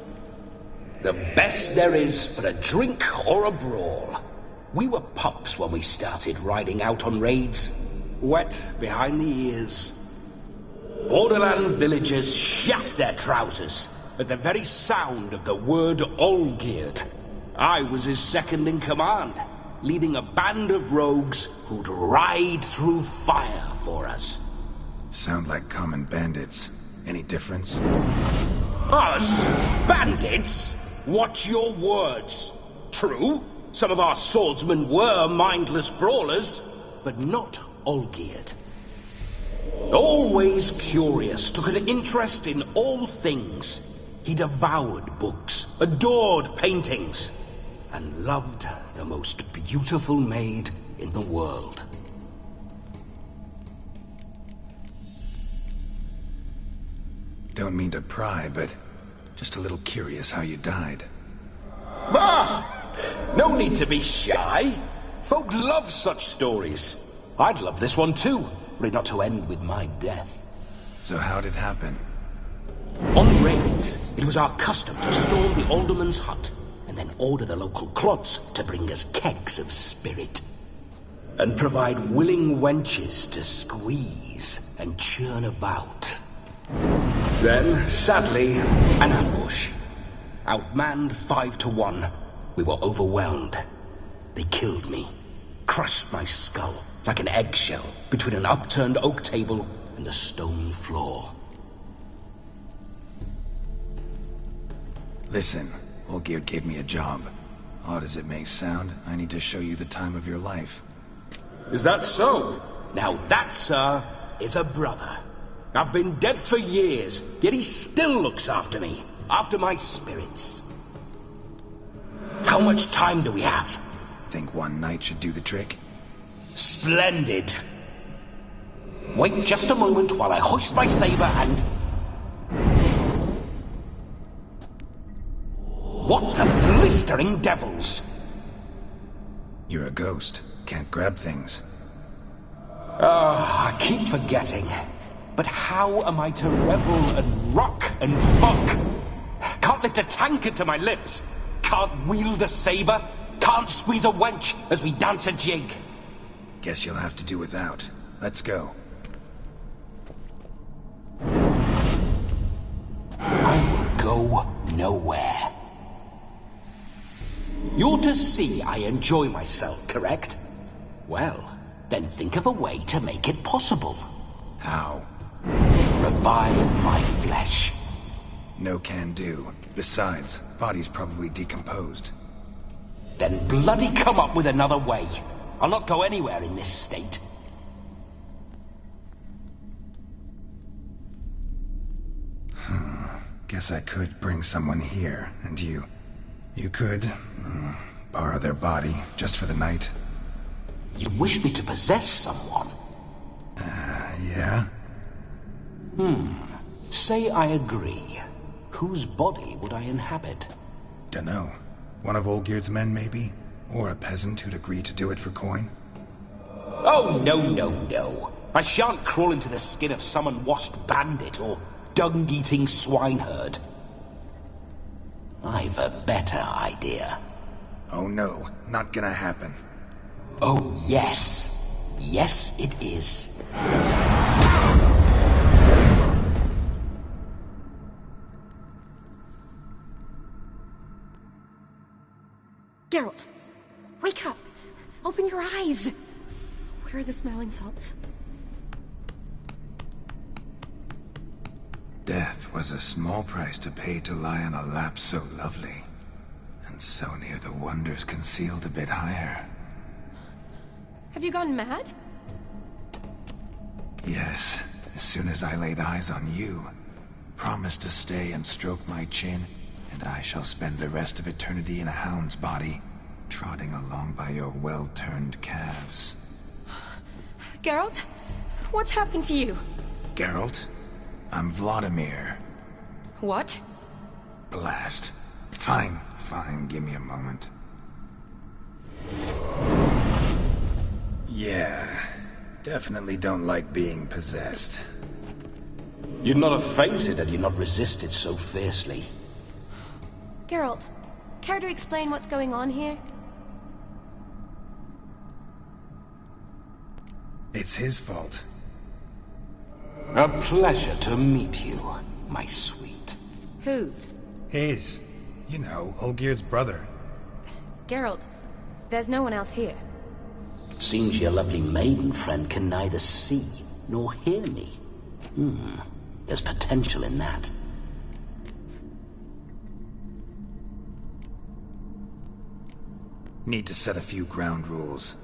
The best there is for a drink or a brawl. We were pups when we started riding out on raids. Wet behind the ears. Borderland villagers shat their trousers at the very sound of the word Olgierd. I was his second in command, leading a band of rogues who'd ride through fire for us. Sound like common bandits. Any difference? Us? Bandits? Watch your words. True, some of our swordsmen were mindless brawlers, but not Olgierd. Always curious, took an interest in all things. He devoured books, adored paintings, and loved the most beautiful maid in the world. Don't mean to pry, but just a little curious how you died. No need to be shy. Folk love such stories. I'd love this one too, were it not to end with my death. So how'd it happen? On raids, it was our custom to storm the alderman's hut, and then order the local clods to bring us kegs of spirit. And provide willing wenches to squeeze and churn about. Then, sadly, an ambush. Outmanned 5 to 1, we were overwhelmed. They killed me, crushed my skull like an eggshell between an upturned oak table and the stone floor. Listen, Olgierd gave me a job. Odd as it may sound, I need to show you the time of your life. Is that so? Now that, sir, is a brother. I've been dead for years, yet he still looks after me, after my spirits. How much time do we have? Think one night should do the trick? Splendid. Wait just a moment while I hoist my saber and... What the blistering devils? You're a ghost. Can't grab things. I keep forgetting. But how am I to revel and rock and fuck? Can't lift a tankard to my lips. Can't wield a saber. Can't squeeze a wench as we dance a jig. Guess you'll have to do without. Let's go. I will go nowhere. You're to see I enjoy myself, correct? Well, then think of a way to make it possible. How? Revive my flesh. No can do. Besides, body's probably decomposed. Then bloody come up with another way. I'll not go anywhere in this state. Guess I could bring someone here, and you could borrow their body just for the night. You wish me to possess someone? Yeah? Say I agree. Whose body would I inhabit? Dunno. One of Olgierd's men, maybe? Or a peasant who'd agree to do it for coin? Oh, no. I shan't crawl into the skin of some unwashed bandit or dung-eating swineherd. I've a better idea. Oh no, not gonna happen. Oh, yes. Yes, it is. Geralt, wake up! Open your eyes! Where are the smelling salts? Death was a small price to pay to lie on a lap so lovely, and so near the wonders concealed a bit higher. Have you gone mad? Yes, as soon as I laid eyes on you. Promise to stay and stroke my chin, and I shall spend the rest of eternity in a hound's body, trotting along by your well-turned calves. Geralt? What's happened to you? Geralt? I'm Vladimir. What? Blast. Fine, give me a moment. Yeah, definitely don't like being possessed. You'd not have fainted had you not resisted so fiercely. Geralt, care to explain what's going on here? It's his fault. A pleasure to meet you, my sweet. Whose? His. You know, Olgerd's brother. Geralt, there's no one else here. Seems your lovely maiden friend can neither see nor hear me. There's potential in that. Need to set a few ground rules.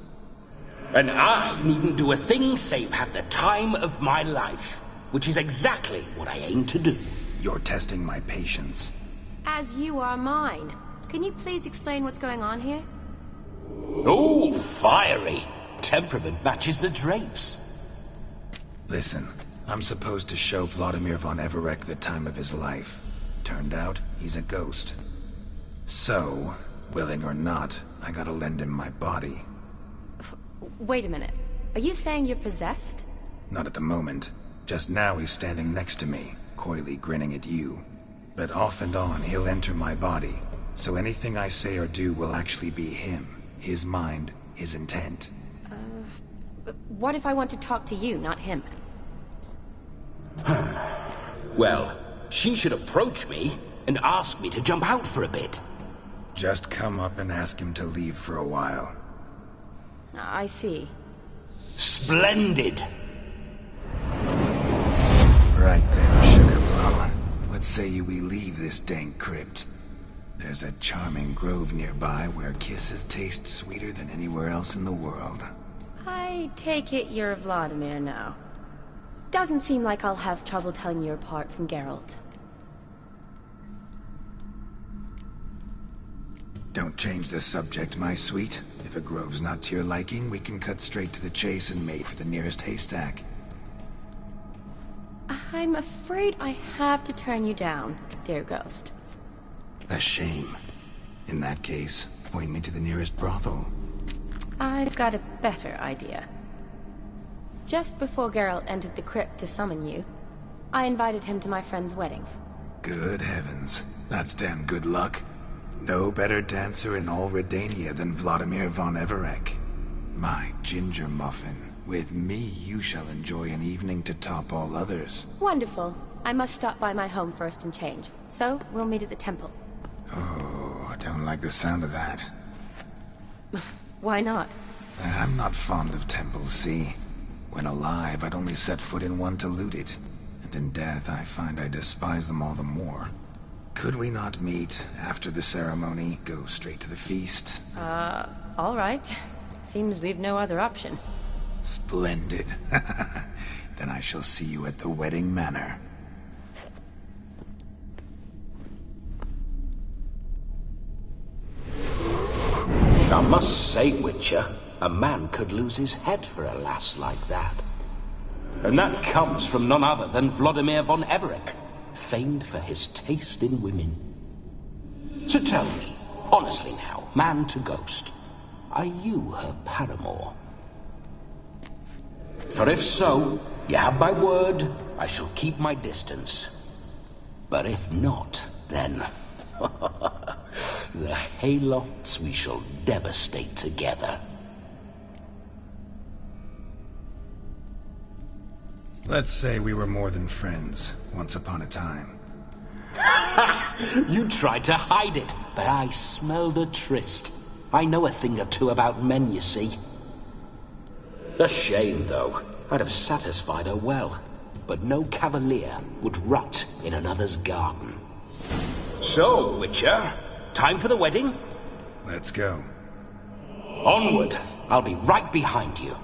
And I needn't do a thing save have the time of my life, which is exactly what I aim to do. You're testing my patience. As you are mine. Can you please explain what's going on here? Oh, fiery. Temperament matches the drapes. Listen, I'm supposed to show Vladimir von Everec the time of his life. Turned out, he's a ghost. So, willing or not, I gotta lend him my body. Wait a minute. Are you saying you're possessed? Not at the moment. Just now he's standing next to me, coyly grinning at you. But off and on, he'll enter my body. So anything I say or do will actually be him. His mind, his intent. What if I want to talk to you, not him? Well, she should approach me and ask me to jump out for a bit. Just come up and ask him to leave for a while. I see. Splendid! Right then, Sugar Plum. What say you we leave this dank crypt? There's a charming grove nearby where kisses taste sweeter than anywhere else in the world. I take it you're Vladimir now. Doesn't seem like I'll have trouble telling you apart from Geralt. Don't change the subject, my sweet. If a grove's not to your liking, we can cut straight to the chase and make for the nearest haystack. I'm afraid I have to turn you down, dear ghost. A shame. In that case, point me to the nearest brothel. I've got a better idea. Just before Geralt entered the crypt to summon you, I invited him to my friend's wedding. Good heavens. That's damn good luck. No better dancer in all Redania than Vladimir von Everec. My ginger muffin. With me, you shall enjoy an evening to top all others. Wonderful. I must stop by my home first and change. So, we'll meet at the temple. Oh, I don't like the sound of that. Why not? I'm not fond of temples, see? When alive, I'd only set foot in one to loot it. And in death, I find I despise them all the more. Could we not meet after the ceremony, go straight to the feast? All right. Seems we've no other option. Splendid. Then I shall see you at the wedding manor. I must say, Witcher, a man could lose his head for a lass like that. And that comes from none other than Vladimir von Everec, famed for his taste in women. So tell me, honestly now, man to ghost, are you her paramour? For if so, you have my word, I shall keep my distance. But if not, then... the haylofts we shall devastate together. Let's say we were more than friends, once upon a time. You tried to hide it, but I smelled a tryst. I know a thing or two about men, you see. A shame, though. I'd have satisfied her well, but no cavalier would rot in another's garden. So, Witcher, time for the wedding? Let's go. Onward! I'll be right behind you.